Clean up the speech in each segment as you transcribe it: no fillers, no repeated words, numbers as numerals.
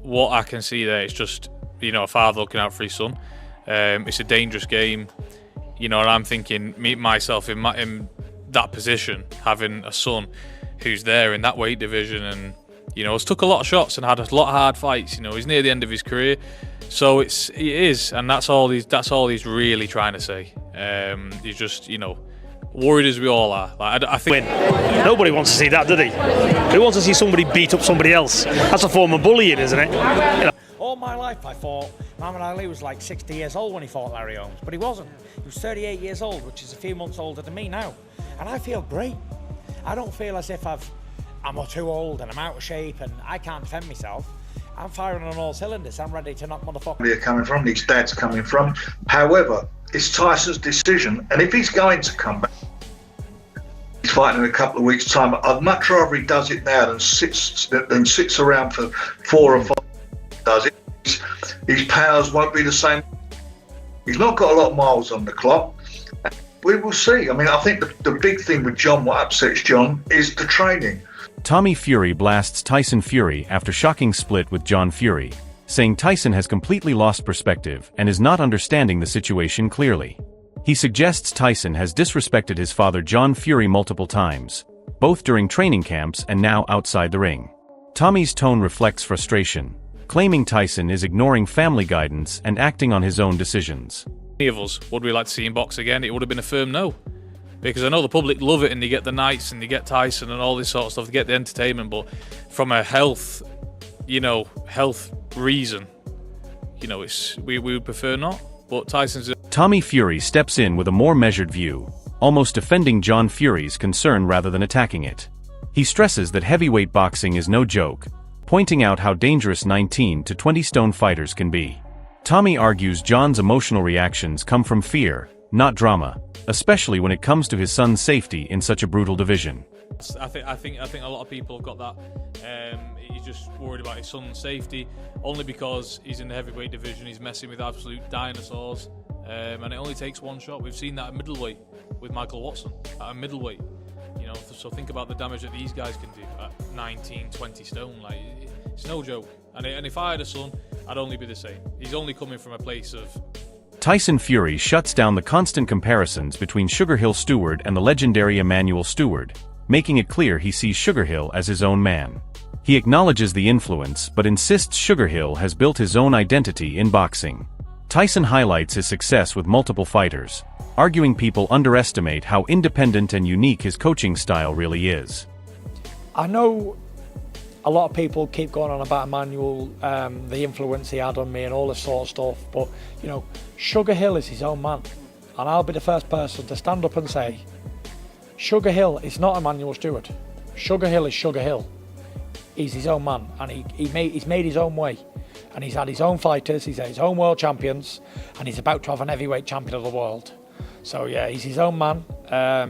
what I can see there is just, a father looking out for his son. It's a dangerous game, and I'm thinking, myself in that position, having a son who's there in that weight division, and has took a lot of shots and had a lot of hard fights. He's near the end of his career, so it is, and that's all he's really trying to say. He's just, worried as we all are. I think nobody wants to see that, do they? They want to see somebody beat up somebody else. That's a form of bullying, isn't it? All my life I thought Muhammad Ali was like 60 years old when he fought Larry Holmes, but he wasn't. He was 38 years old, which is a few months older than me now. And I feel great. I don't feel as if I'm too old and I'm out of shape and I can't defend myself. I'm firing on all cylinders. I'm ready to knock motherfuckers. They're coming from, his dad's coming from. However, it's Tyson's decision, and if he's going to come back, he's fighting in a couple of weeks' time. I'd much rather he does it now than sits around for 4 or 5. Does it? His powers won't be the same. He's not got a lot of miles on the clock. We will see. I mean, I think the big thing with John, what upsets John, is the training. Tommy Fury blasts Tyson Fury after shocking split with John Fury, saying Tyson has completely lost perspective and is not understanding the situation clearly. He suggests Tyson has disrespected his father John Fury multiple times, both during training camps and now outside the ring. Tommy's tone reflects frustration, claiming Tyson is ignoring family guidance and acting on his own decisions. Any of us, would we like to see him box again? It would have been a firm no. Because I know the public love it and they get the nights and they get Tyson and all this sort of stuff, they get the entertainment, but from a health reason, we would prefer not. But Tommy Fury steps in with a more measured view, almost defending John Fury's concern rather than attacking it. He stresses that heavyweight boxing is no joke, pointing out how dangerous 19 to 20 stone fighters can be. Tommy argues John's emotional reactions come from fear, not drama, especially when it comes to his son's safety in such a brutal division. I think a lot of people have got that. He's just worried about his son's safety, only because he's in the heavyweight division. He's messing with absolute dinosaurs, and it only takes one shot. We've seen that at middleweight with Michael Watson at a middleweight. So think about the damage that these guys can do at 19, 20 stone. Like, it's no joke. And if I had a son, I'd only be the same. He's only coming from a place of... Tyson Fury shuts down the constant comparisons between Sugar Hill Stewart and the legendary Emmanuel Stewart, making it clear he sees Sugar Hill as his own man. He acknowledges the influence but insists Sugar Hill has built his own identity in boxing. Tyson highlights his success with multiple fighters, arguing people underestimate how independent and unique his coaching style really is. I know a lot of people keep going on about Emmanuel, the influence he had on me and all this sort of stuff, but Sugar Hill is his own man, and I'll be the first person to stand up and say Sugar Hill is not Emmanuel Stewart. Sugar Hill is Sugar Hill. He's his own man, and he's made his own way, and he's had his own fighters, he's had his own world champions, and he's about to have an heavyweight champion of the world. So yeah, he's his own man.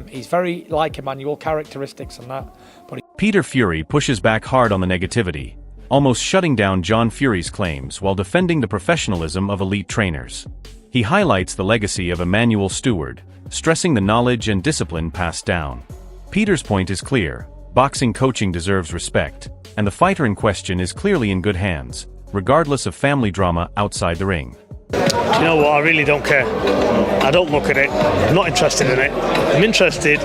He's very like Emmanuel, characteristics and that. But Peter Fury pushes back hard on the negativity, almost shutting down John Fury's claims while defending the professionalism of elite trainers. He highlights the legacy of Emmanuel Stewart, stressing the knowledge and discipline passed down. Peter's point is clear: boxing coaching deserves respect, and the fighter in question is clearly in good hands, regardless of family drama outside the ring. You know what, I really don't care. I don't look at it. I'm not interested in it. I'm interested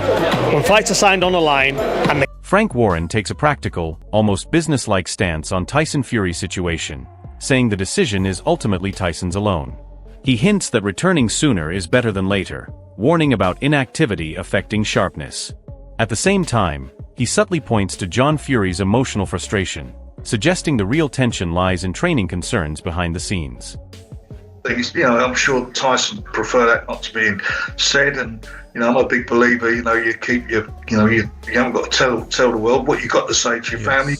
when fights are signed on the line and Frank Warren takes a practical, almost business-like stance on Tyson Fury's situation, saying the decision is ultimately Tyson's alone. He hints that returning sooner is better than later, warning about inactivity affecting sharpness. At the same time, he subtly points to John Fury's emotional frustration, suggesting the real tension lies in training concerns behind the scenes. I'm sure Tyson prefer that not to be said, and I'm a big believer. You keep you haven't got to tell the world what you got to say to your family,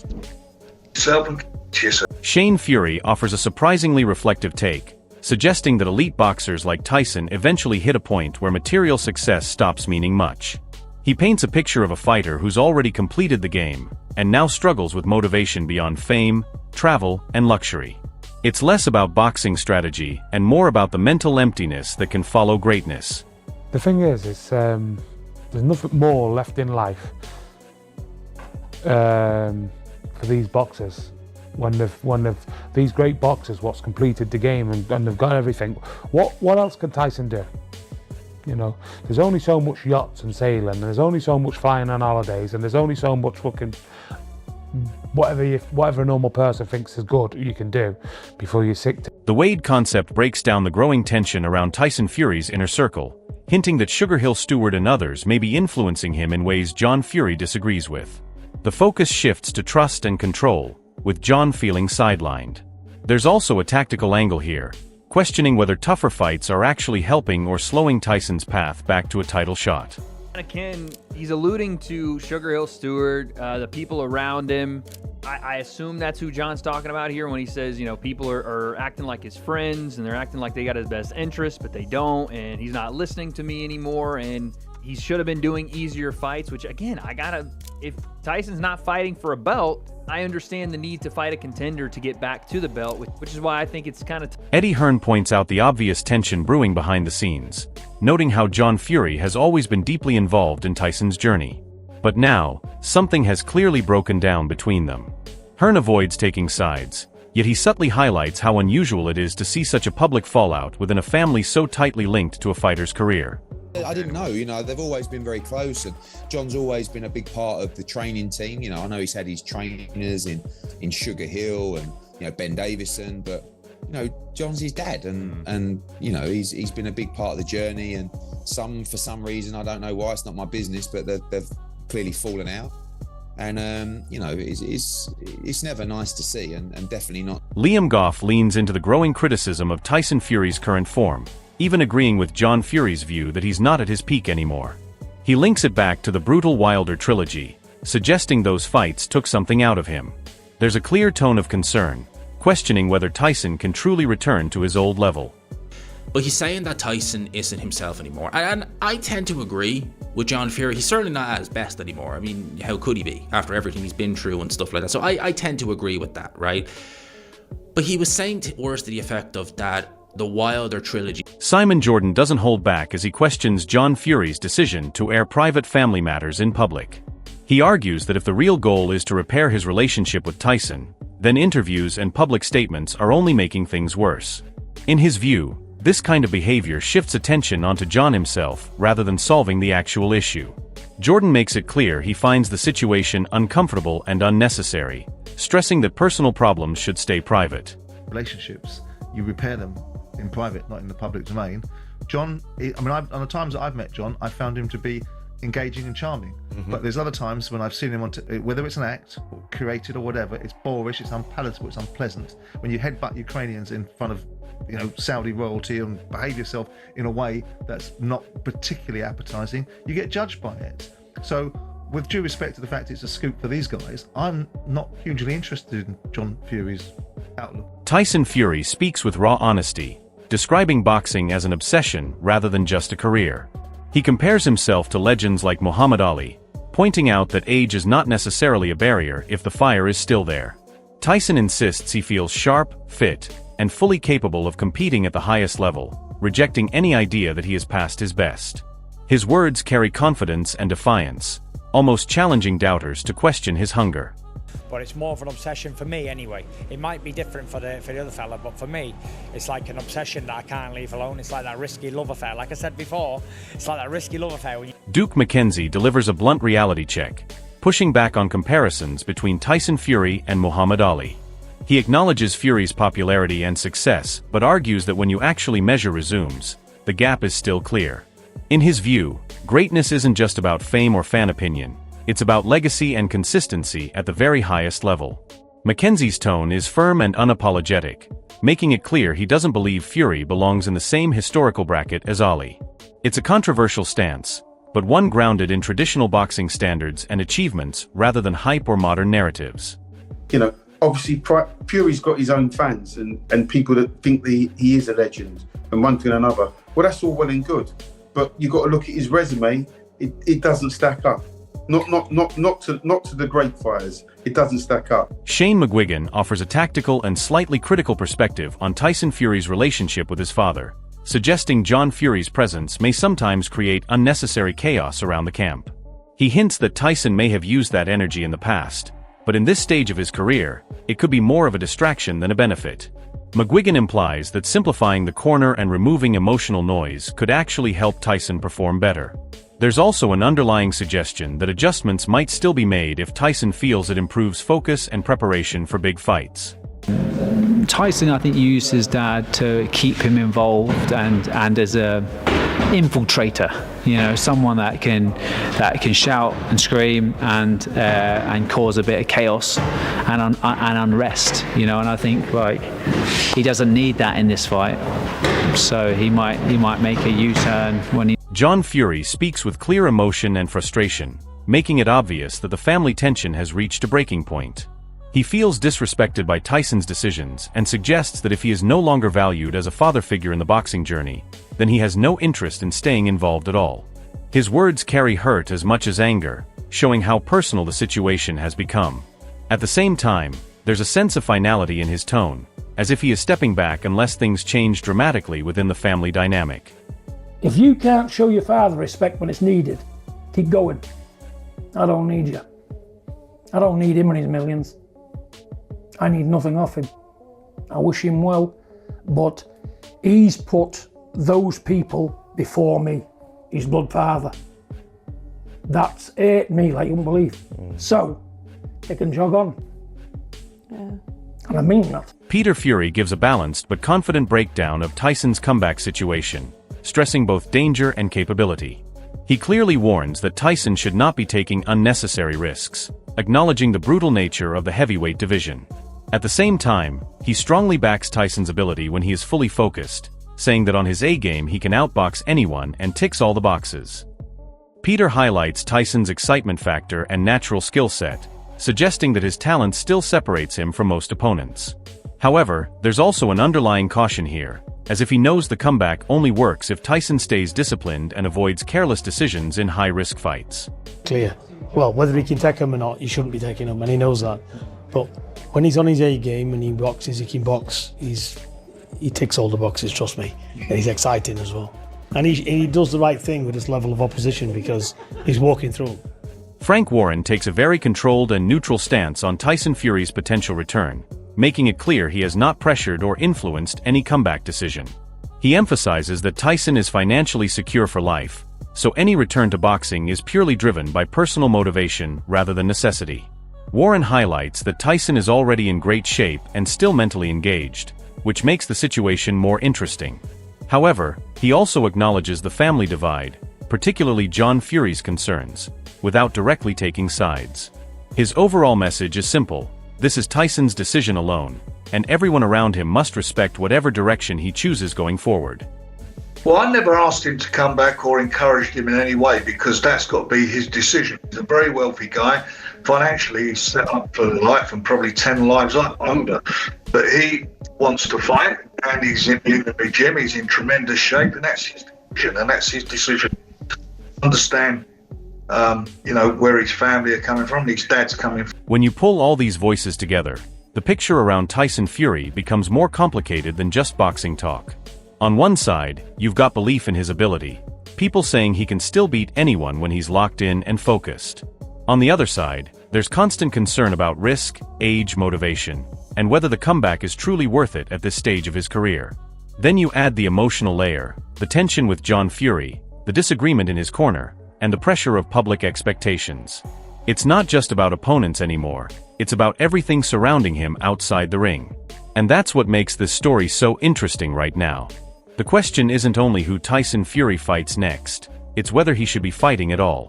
yourself, and to yourself. Shane Fury offers a surprisingly reflective take, suggesting that elite boxers like Tyson eventually hit a point where material success stops meaning much. He paints a picture of a fighter who's already completed the game and now struggles with motivation beyond fame, travel, and luxury. It's less about boxing strategy and more about the mental emptiness that can follow greatness. The thing is, there's nothing more left in life for these boxers when these great boxers what's completed the game and they've got everything. What else can Tyson do? You know, there's only so much yachts and sailing, and there's only so much flying on holidays, and there's only so much fucking whatever a normal person thinks is good you can do before you're sick to. The Wade concept breaks down the growing tension around Tyson Fury's inner circle, hinting that Sugar Hill Stewart and others may be influencing him in ways John Fury disagrees with. The focus shifts to trust and control, with John feeling sidelined. There's also a tactical angle here, questioning whether tougher fights are actually helping or slowing Tyson's path back to a title shot. Again, he's alluding to Sugar Hill Stewart, the people around him. I assume that's who John's talking about here when he says, you know, people are acting like his friends and they're acting like they got his best interest, but they don't, and he's not listening to me anymore, and he should have been doing easier fights, which again, if Tyson's not fighting for a belt, I understand the need to fight a contender to get back to the belt, which is why I think it's kind of... Eddie Hearn points out the obvious tension brewing behind the scenes, noting how John Fury has always been deeply involved in Tyson's journey. But now, something has clearly broken down between them. Hearn avoids taking sides, yet he subtly highlights how unusual it is to see such a public fallout within a family so tightly linked to a fighter's career. I didn't know, you know, they've always been very close, and John's always been a big part of the training team. You know, I know he's had his trainers in Sugar Hill and, you know, Ben Davison, but, you know, John's his dad, and you know, he's been a big part of the journey, and for some reason, I don't know why, it's not my business, but they've clearly fallen out. And, you know, it's never nice to see, and definitely not. Liam Goff leans into the growing criticism of Tyson Fury's current form, even agreeing with John Fury's view that he's not at his peak anymore. He links it back to the brutal Wilder trilogy, suggesting those fights took something out of him. There's a clear tone of concern, questioning whether Tyson can truly return to his old level. But he's saying that Tyson isn't himself anymore. And I tend to agree with John Fury. He's certainly not at his best anymore. I mean, how could he be after everything he's been through and stuff like that? So I tend to agree with that, right? But he was saying words to the effect of that the Wilder trilogy. Simon Jordan doesn't hold back as he questions John Fury's decision to air private family matters in public. He argues that if the real goal is to repair his relationship with Tyson, then interviews and public statements are only making things worse. In his view, this kind of behavior shifts attention onto John himself rather than solving the actual issue. Jordan makes it clear he finds the situation uncomfortable and unnecessary, stressing that personal problems should stay private. Relationships, you repair them in private, not in the public domain. John, on the times that I've met John, I found him to be engaging and charming. But there's other times when I've seen him whether it's an act, or curated or whatever, it's boorish, it's unpalatable, it's unpleasant. When you headbutt Ukrainians in front of, you know, Saudi royalty and behave yourself in a way that's not particularly appetizing, you get judged by it. So, with due respect to the fact it's a scoop for these guys, I'm not hugely interested in John Fury's outlook. Tyson Fury speaks with raw honesty, describing boxing as an obsession rather than just a career. He compares himself to legends like Muhammad Ali, pointing out that age is not necessarily a barrier if the fire is still there. Tyson insists he feels sharp, fit, and fully capable of competing at the highest level, rejecting any idea that he is past his best. His words carry confidence and defiance, almost challenging doubters to question his hunger. But it's more of an obsession for me anyway. It might be different for the other fella, but for me, it's like an obsession that I can't leave alone. It's like that risky love affair. Like I said before, it's like that risky love affair. Duke McKenzie delivers a blunt reality check, pushing back on comparisons between Tyson Fury and Muhammad Ali. He acknowledges Fury's popularity and success, but argues that when you actually measure resumes, the gap is still clear. In his view, greatness isn't just about fame or fan opinion. It's about legacy and consistency at the very highest level. McKenzie's tone is firm and unapologetic, making it clear he doesn't believe Fury belongs in the same historical bracket as Ali. It's a controversial stance, but one grounded in traditional boxing standards and achievements rather than hype or modern narratives. You know, obviously Fury's got his own fans and people that think that he is a legend and one thing and another. Well, that's all well and good, but you've got to look at his resume. It doesn't stack up. Not to the great fighters. It doesn't stack up. Shane McGuigan offers a tactical and slightly critical perspective on Tyson Fury's relationship with his father, suggesting John Fury's presence may sometimes create unnecessary chaos around the camp. He hints that Tyson may have used that energy in the past, but in this stage of his career, it could be more of a distraction than a benefit. McGuigan implies that simplifying the corner and removing emotional noise could actually help Tyson perform better. There's also an underlying suggestion that adjustments might still be made if Tyson feels it improves focus and preparation for big fights. Tyson, I think, used his dad to keep him involved and as a infiltrator, someone that can shout and scream and cause a bit of chaos and unrest, and I think he doesn't need that in this fight, so he might make a U-turn when he. John Fury speaks with clear emotion and frustration, making it obvious that the family tension has reached a breaking point. He feels disrespected by Tyson's decisions and suggests that if he is no longer valued as a father figure in the boxing journey, then he has no interest in staying involved at all. His words carry hurt as much as anger, showing how personal the situation has become. At the same time, there's a sense of finality in his tone, as if he is stepping back unless things change dramatically within the family dynamic. If you can't show your father respect when it's needed, keep going. I don't need you. I don't need him and his millions. I need nothing off him. I wish him well, but he's put those people before me, his blood father. That's hurt me like you wouldn't believe. So, they can jog on. Yeah. And I mean that. Peter Fury gives a balanced but confident breakdown of Tyson's comeback situation, stressing both danger and capability. He clearly warns that Tyson should not be taking unnecessary risks, acknowledging the brutal nature of the heavyweight division. At the same time, he strongly backs Tyson's ability when he is fully focused, saying that on his A-game he can outbox anyone and ticks all the boxes. Peter highlights Tyson's excitement factor and natural skill set, suggesting that his talent still separates him from most opponents. However, there's also an underlying caution here, as if he knows the comeback only works if Tyson stays disciplined and avoids careless decisions in high-risk fights. Clear. Well, whether he can take him or not, he shouldn't be taking him, and he knows that. But when he's on his A game and he boxes, he can box, he ticks all the boxes, trust me. And he's exciting as well. And he does the right thing with this level of opposition because he's walking through them. Frank Warren takes a very controlled and neutral stance on Tyson Fury's potential return, making it clear he has not pressured or influenced any comeback decision. He emphasizes that Tyson is financially secure for life, so any return to boxing is purely driven by personal motivation rather than necessity. Warren highlights that Tyson is already in great shape and still mentally engaged, which makes the situation more interesting. However, he also acknowledges the family divide, particularly John Fury's concerns, without directly taking sides. His overall message is simple: this is Tyson's decision alone, and everyone around him must respect whatever direction he chooses going forward. Well, I never asked him to come back or encouraged him in any way because that's got to be his decision. He's a very wealthy guy. Financially, he's set up for life and probably 10 lives older. But he wants to fight and he's in the gym, he's in tremendous shape, and that's his decision. And that's his decision. Understand, where his family are coming from, his dad's coming from. When you pull all these voices together, the picture around Tyson Fury becomes more complicated than just boxing talk. On one side, you've got belief in his ability, people saying he can still beat anyone when he's locked in and focused. On the other side, there's constant concern about risk, age, motivation, and whether the comeback is truly worth it at this stage of his career. Then you add the emotional layer, the tension with John Fury, the disagreement in his corner, and the pressure of public expectations. It's not just about opponents anymore, it's about everything surrounding him outside the ring. And that's what makes this story so interesting right now. The question isn't only who Tyson Fury fights next, it's whether he should be fighting at all.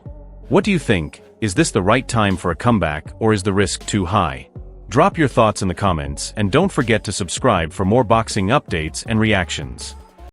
What do you think? Is this the right time for a comeback, or is the risk too high? Drop your thoughts in the comments and don't forget to subscribe for more boxing updates and reactions.